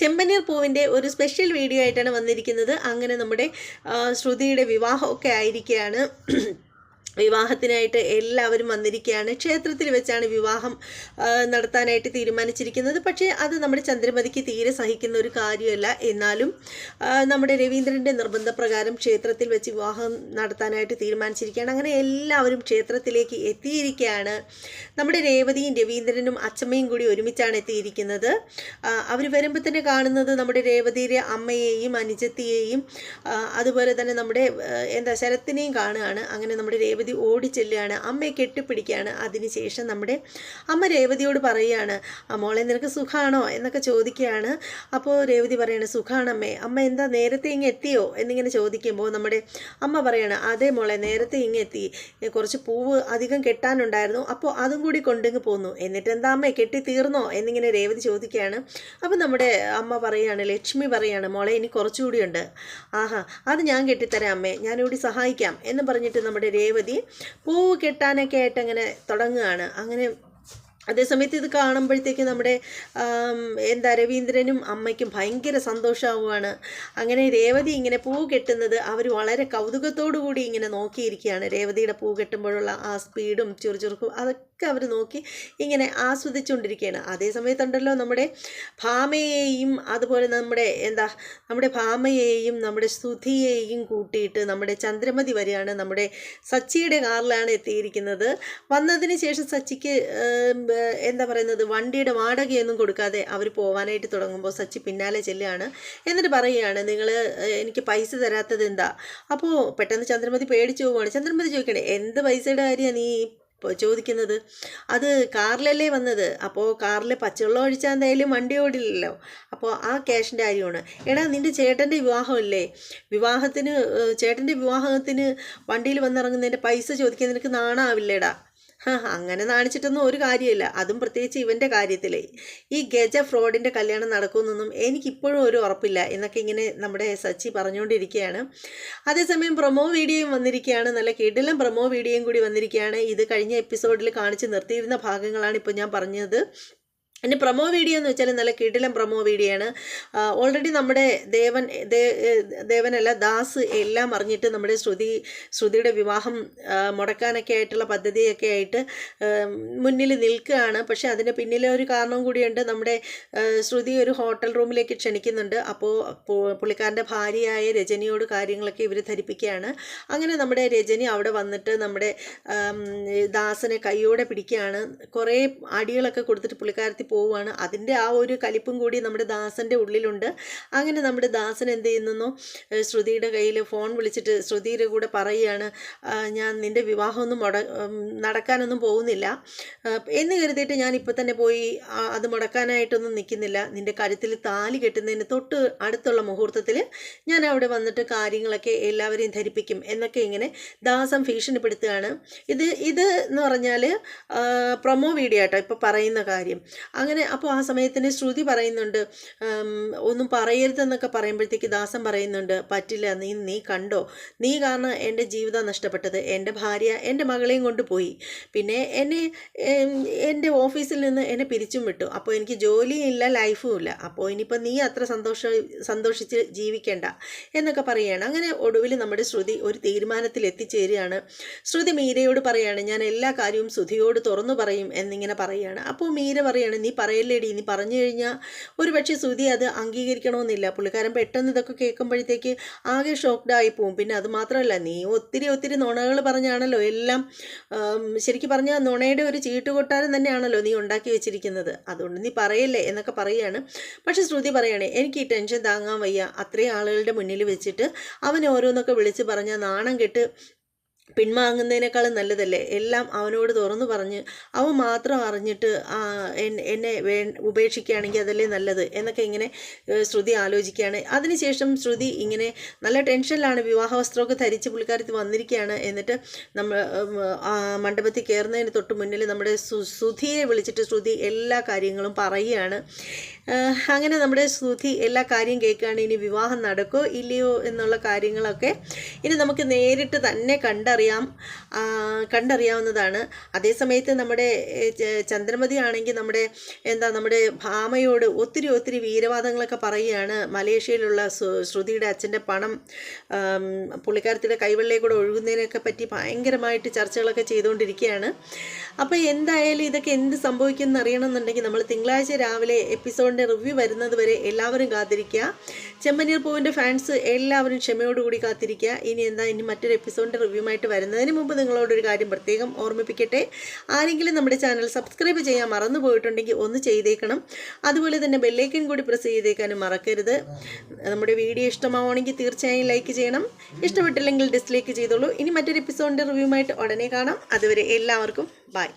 ചെമ്പനീർ പൂവിൻ്റെ ഒരു special video ആയിട്ടാണ് വന്നിരിക്കുന്നത്. അങ്ങനെ നമ്മുടെ ശ്രുതിയുടെ വിവാഹമൊക്കെ ആയിരിക്കുകയാണ്. വിവാഹത്തിനായിട്ട് എല്ലാവരും വന്നിരിക്കുകയാണ്. ക്ഷേത്രത്തിൽ വെച്ചാണ് വിവാഹം നടത്താനായിട്ട് തീരുമാനിച്ചിരിക്കുന്നത്. പക്ഷേ അത് നമ്മുടെ ചന്ദ്രമതിക്ക് തീരെ സഹിക്കുന്ന ഒരു കാര്യമല്ല. എന്നാലും നമ്മുടെ രവീന്ദ്രൻ്റെ നിർബന്ധപ്രകാരം ക്ഷേത്രത്തിൽ വെച്ച് വിവാഹം നടത്താനായിട്ട് തീരുമാനിച്ചിരിക്കുകയാണ്. അങ്ങനെ എല്ലാവരും ക്ഷേത്രത്തിലേക്ക് എത്തിയിരിക്കുകയാണ്. നമ്മുടെ രേവതിയും രവീന്ദ്രനും അച്ചമ്മയും കൂടി ഒരുമിച്ചാണ് എത്തിയിരിക്കുന്നത്. അവർ വരുമ്പോൾ തന്നെ കാണുന്നത് നമ്മുടെ രേവതിയുടെ അമ്മയെയും അനുജത്തിയെയും അതുപോലെ തന്നെ നമ്മുടെ ശരത്തിനെയും കാണുകയാണ്. അങ്ങനെ നമ്മുടെ രേവതി ഓടിച്ചെല്ലുകയാണ്, അമ്മയെ കെട്ടിപ്പിടിക്കുകയാണ്. അതിനുശേഷം നമ്മുടെ അമ്മ രേവതിയോട് പറയുകയാണ്, മോളെ നിനക്ക് സുഖമാണോ എന്നൊക്കെ ചോദിക്കുകയാണ്. അപ്പോൾ രേവതി പറയാണ്, സുഖമാണമ്മേ. അമ്മ എന്താ നേരത്തെ ഇങ്ങ് എത്തിയോ എന്നിങ്ങനെ ചോദിക്കുമ്പോൾ നമ്മുടെ അമ്മ പറയാണ്, അതേ മോളെ നേരത്തെ ഇങ്ങ് എത്തി, കുറച്ച് പൂവ് അധികം കെട്ടാനുണ്ടായിരുന്നു, അപ്പോൾ അതും കൂടി കൊണ്ടിങ്ങ് പോന്നു. എന്നിട്ട് എന്താ അമ്മേ കെട്ടി തീർന്നോ എന്നിങ്ങനെ രേവതി ചോദിക്കുകയാണ്. അപ്പോൾ നമ്മുടെ അമ്മ പറയാണ്, ലക്ഷ്മി പറയാണ്, മോളെ ഇനി കുറച്ചുകൂടിയുണ്ട്. ആഹാ, അത് ഞാൻ കെട്ടിത്തരാം അമ്മേ, ഞാനിവിടെ സഹായിക്കാം എന്ന് പറഞ്ഞിട്ട് നമ്മുടെ രേവതി പൂവ് കെട്ടാനൊക്കെ ആയിട്ട് അങ്ങനെ തുടങ്ങുകയാണ്. അങ്ങനെ അതേസമയത്ത് ഇത് കാണുമ്പോഴത്തേക്ക് നമ്മുടെ രവീന്ദ്രനും അമ്മയ്ക്കും ഭയങ്കര സന്തോഷമാവുകയാണ്. അങ്ങനെ രേവതി ഇങ്ങനെ പൂ കെട്ടുന്നത് അവർ വളരെ കൗതുകത്തോടു കൂടി ഇങ്ങനെ നോക്കിയിരിക്കുകയാണ്. രേവതിയുടെ പൂ കെട്ടുമ്പോഴുള്ള ആ സ്പീഡും ചുറുചുറുക്കും അതൊക്കെ അവർ നോക്കി ഇങ്ങനെ ആസ്വദിച്ചുകൊണ്ടിരിക്കുകയാണ്. അതേസമയത്തുണ്ടല്ലോ നമ്മുടെ ഭാമയെയും അതുപോലെ നമ്മുടെ ഭാമയെയും നമ്മുടെ സുധിയെയും കൂട്ടിയിട്ട് നമ്മുടെ ചന്ദ്രമതി വരെയാണ്. നമ്മുടെ സച്ചിയുടെ കാറിലാണ് എത്തിയിരിക്കുന്നത്. വന്നതിന് ശേഷം സച്ചിക്ക് വണ്ടിയുടെ വാടകയൊന്നും കൊടുക്കാതെ അവർ പോകാനായിട്ട് തുടങ്ങുമ്പോൾ സച്ചി പിന്നാലെ ചെല്ലുകയാണ്. എന്നിട്ട് പറയുകയാണ്, നിങ്ങൾ എനിക്ക് പൈസ തരാത്തത് എന്താ? അപ്പോൾ പെട്ടെന്ന് ചന്ദ്രമതി പേടിച്ചു പോവുകയാണ്. ചന്ദ്രമതി ചോദിക്കണേ, എന്ത് പൈസയുടെ കാര്യമാണ് നീ ചോദിക്കുന്നത്? അത് കാറിലല്ലേ വന്നത്, അപ്പോൾ കാറിൽ പച്ചവെള്ളം ഒഴിച്ചാൽ എന്തായാലും വണ്ടി ഓടില്ലല്ലോ, അപ്പോൾ ആ ക്യാഷിൻ്റെ കാര്യമാണ്. എടാ നിൻ്റെ ചേട്ടൻ്റെ വിവാഹമല്ലേ, ചേട്ടൻ്റെ വിവാഹത്തിന് വണ്ടിയിൽ വന്നിറങ്ങുന്നതിൻ്റെ പൈസ ചോദിക്കാൻ നിനക്ക് നാണാവില്ലേടാ? അങ്ങനെ നാണിച്ചിട്ടൊന്നും ഒരു കാര്യമില്ല, അതും പ്രത്യേകിച്ച് ഇവൻ്റെ കാര്യത്തിൽ. ഈ ഗജ ഫ്രോഡിൻ്റെ കല്യാണം നടക്കുമെന്നൊന്നും എനിക്കിപ്പോഴും ഒരു ഉറപ്പില്ല എന്നൊക്കെ ഇങ്ങനെ നമ്മുടെ സച്ചി പറഞ്ഞുകൊണ്ടിരിക്കുകയാണ്. അതേസമയം പ്രൊമോ വീഡിയോയും വന്നിരിക്കുകയാണ്. നല്ല കിടിലം പ്രൊമോ വീഡിയോയും കൂടി വന്നിരിക്കുകയാണ്. ഇത് കഴിഞ്ഞ എപ്പിസോഡിൽ കാണിച്ച് നിർത്തിയിരുന്ന ഭാഗങ്ങളാണ് ഇപ്പോൾ ഞാൻ പറഞ്ഞത്. എൻ്റെ പ്രൊമോ വീഡിയോ എന്ന് വെച്ചാൽ നല്ല കിടിലം പ്രൊമോ വീഡിയോ ആണ്. ഓൾറെഡി നമ്മുടെ ദാസ് എല്ലാം അറിഞ്ഞിട്ട് നമ്മുടെ ശ്രുതിയുടെ വിവാഹം മുടക്കാനൊക്കെ ആയിട്ടുള്ള പദ്ധതിയൊക്കെ ആയിട്ട് മുന്നിൽ നിൽക്കുകയാണ്. പക്ഷെ അതിന് പിന്നിലെ ഒരു കാരണവും കൂടിയുണ്ട്. നമ്മുടെ ശ്രുതി ഒരു ഹോട്ടൽ റൂമിലേക്ക് ക്ഷണിക്കുന്നുണ്ട്. അപ്പോൾ പുള്ളിക്കാരൻ്റെ ഭാര്യയായ രജനിയോട് കാര്യങ്ങളൊക്കെ ഇവർ ധരിപ്പിക്കുകയാണ്. അങ്ങനെ നമ്മുടെ രജനി അവിടെ വന്നിട്ട് നമ്മുടെ ദാസനെ കൈയോടെ പിടിക്കുകയാണ്. കുറേ അടികളൊക്കെ കൊടുത്തിട്ട് പുള്ളിക്കാരത്തി പോവുകയാണ്. അതിൻ്റെ ആ ഒരു കലിപ്പും കൂടി നമ്മുടെ ദാസൻ്റെ ഉള്ളിലുണ്ട്. അങ്ങനെ നമ്മുടെ ദാസൻ എന്ത് ചെയ്യുന്നു, ശ്രുതിയുടെ കയ്യിൽ ഫോൺ വിളിച്ചിട്ട് ശ്രുതിയുടെ കൂടെ പറയുകയാണ്, ഞാൻ നിൻ്റെ വിവാഹമൊന്നും നടക്കാനൊന്നും പോകുന്നില്ല എന്ന് കരുതിയിട്ട് ഞാൻ ഇപ്പോൾ തന്നെ പോയി അത് മുടക്കാനായിട്ടൊന്നും നിൽക്കുന്നില്ല. നിൻ്റെ കഴുത്തിൽ താലി കെട്ടുന്നതിന് തൊട്ട് അടുത്തുള്ള മുഹൂർത്തത്തിൽ ഞാൻ അവിടെ വന്നിട്ട് കാര്യങ്ങളൊക്കെ എല്ലാവരെയും ധരിപ്പിക്കും എന്നൊക്കെ ഇങ്ങനെ ദാസം ഭീഷണിപ്പെടുത്തുകയാണ്. ഇത് എന്ന് പറഞ്ഞാൽ പ്രൊമോ വീഡിയോ ആട്ടോ ഇപ്പോൾ പറയുന്ന കാര്യം. അങ്ങനെ അപ്പോൾ ആ സമയത്തിന് ശ്രുതി പറയുന്നുണ്ട്, ഒന്നും പറയരുതെന്നൊക്കെ പറയുമ്പോഴത്തേക്ക് ദാസൻ പറയുന്നുണ്ട്, പറ്റില്ല, നീ കണ്ടോ, നീ കാരണം എൻ്റെ ജീവിതം നഷ്ടപ്പെട്ടത്, എൻ്റെ ഭാര്യ എൻ്റെ മകളെയും കൊണ്ട് പോയി, പിന്നെ എൻ്റെ ഓഫീസിൽ നിന്ന് എന്നെ പിരിച്ചും വിട്ടു, അപ്പോൾ എനിക്ക് ജോലിയും ഇല്ല ലൈഫും ഇല്ല, അപ്പോൾ ഇനിയിപ്പോൾ നീ അത്ര സന്തോഷിച്ച് ജീവിക്കേണ്ട എന്നൊക്കെ പറയുകയാണ്. അങ്ങനെ ഒടുവിൽ നമ്മുടെ ശ്രുതി ഒരു തീരുമാനത്തിൽ എത്തിച്ചേരുകയാണ്. ശ്രുതി മീരയോട് പറയുകയാണ്, ഞാൻ എല്ലാ കാര്യവും ശ്രുതിയോട് തുറന്നു പറയും എന്നിങ്ങനെ പറയുകയാണ്. അപ്പോൾ മീര പറയുകയാണ്, നീ പറയല്ലേടി, നീ പറഞ്ഞു കഴിഞ്ഞാൽ ഒരു പക്ഷേ ശ്രുതി അത് അംഗീകരിക്കണമെന്നില്ല. പുള്ളിക്കാരൻ പെട്ടെന്ന് ഇതൊക്കെ കേൾക്കുമ്പോഴത്തേക്ക് ആകെ ഷോക്ക്ഡായി പോവും. പിന്നെ അത് മാത്രമല്ല, നീ ഒത്തിരി നുണകൾ പറഞ്ഞാണല്ലോ എല്ലാം, ശരിക്കും പറഞ്ഞാൽ നുണയുടെ ഒരു ചീട്ടുകൊട്ടാരം തന്നെയാണല്ലോ നീ ഉണ്ടാക്കി വെച്ചിരിക്കുന്നത്, അതുകൊണ്ട് നീ പറയല്ലേ എന്നൊക്കെ പറയുകയാണ്. പക്ഷെ ശ്രുതി പറയുകയാണ്, എനിക്ക് ഈ ടെൻഷൻ താങ്ങാൻ വയ്യ, അത്രയും ആളുകളുടെ മുന്നിൽ വെച്ചിട്ട് അവൻ ഓരോന്നൊക്കെ വിളിച്ച് പറഞ്ഞാൽ നാണം കെട്ട് പിന്മാങ്ങുന്നതിനേക്കാളും നല്ലതല്ലേ, എല്ലാം അവനോട് തുറന്നു പറഞ്ഞ് അവൻ മാത്രം അറിഞ്ഞിട്ട് എന്നെ ഉപേക്ഷിക്കുകയാണെങ്കിൽ അതല്ലേ നല്ലത് എന്നൊക്കെ ഇങ്ങനെ ശ്രുതി ആലോചിക്കുകയാണ്. അതിനുശേഷം ശ്രുതി ഇങ്ങനെ നല്ല ടെൻഷനിലാണ്. വിവാഹവസ്ത്രമൊക്കെ ധരിച്ച് പുള്ളിക്കാരത്തി വന്നിരിക്കുകയാണ്. എന്നിട്ട് നമ്മൾ മണ്ഡപത്തിൽ കയറുന്നതിന് തൊട്ട് മുന്നിൽ നമ്മുടെ സുധിയെ വിളിച്ചിട്ട് ശ്രുതി എല്ലാ കാര്യങ്ങളും പറയുകയാണ്. അങ്ങനെ നമ്മുടെ ശ്രുതി എല്ലാ കാര്യം കേൾക്കുകയാണ്. ഇനി വിവാഹം നടക്കുമോ ഇല്ലയോ എന്നുള്ള കാര്യങ്ങളൊക്കെ ഇനി നമുക്ക് നേരിട്ട് തന്നെ കണ്ടറിയാവുന്നതാണ്. അതേസമയത്ത് നമ്മുടെ ചന്ദ്രമതി ആണെങ്കിൽ നമ്മുടെ ഭാമയോട് ഒത്തിരി വീരവാദങ്ങളൊക്കെ പറയുകയാണ്. മലേഷ്യയിലുള്ള ശ്രുതിയുടെ അച്ഛൻ്റെ പണം പുള്ളിക്കാരത്തിൻ്റെ കൈവെള്ളയിൽ ഒഴുകുന്നതിനൊക്കെ പറ്റി ഭയങ്കരമായിട്ട് ചർച്ചകളൊക്കെ ചെയ്തുകൊണ്ടിരിക്കുകയാണ്. അപ്പോൾ എന്തായാലും ഇതൊക്കെ എന്ത് സംഭവിക്കുമെന്ന് അറിയണമെന്നുണ്ടെങ്കിൽ നമ്മൾ തിങ്കളാഴ്ച രാവിലെ എപ്പിസോഡിൻ്റെ റിവ്യൂ വരുന്നത് വരെ എല്ലാവരും കാത്തിരിക്കുക. ചെമ്പനീർ പൂവിൻ്റെ ഫാൻസ് എല്ലാവരും ക്ഷമയോടുകൂടി കാത്തിരിക്കുക. ഇനി മറ്റൊരു എപ്പിസോഡിൻ്റെ റിവ്യൂമായിട്ട് വരുന്നതിന് മുമ്പ് നിങ്ങളോടൊരു കാര്യം പ്രത്യേകം ഓർമ്മിപ്പിക്കട്ടെ. ആരെങ്കിലും നമ്മുടെ ചാനൽ സബ്സ്ക്രൈബ് ചെയ്യാൻ മറന്നു പോയിട്ടുണ്ടെങ്കിൽ ഒന്ന് ചെയ്തേക്കണം. അതുപോലെ തന്നെ ബെല്ലൈക്കൻ കൂടി പ്രസ് ചെയ്തേക്കാനും മറക്കരുത്. നമ്മുടെ വീഡിയോ ഇഷ്ടമാവുകയാണെങ്കിൽ തീർച്ചയായും ലൈക്ക് ചെയ്യണം. ഇഷ്ടപ്പെട്ടില്ലെങ്കിൽ ഡിസ്ലൈക്ക് ചെയ്തോളൂ. ഇനി മറ്റൊരു എപ്പിസോഡിൻ്റെ റിവ്യൂമായിട്ട് ഉടനെ കാണാം. അതുവരെ എല്ലാവർക്കും ബൈ.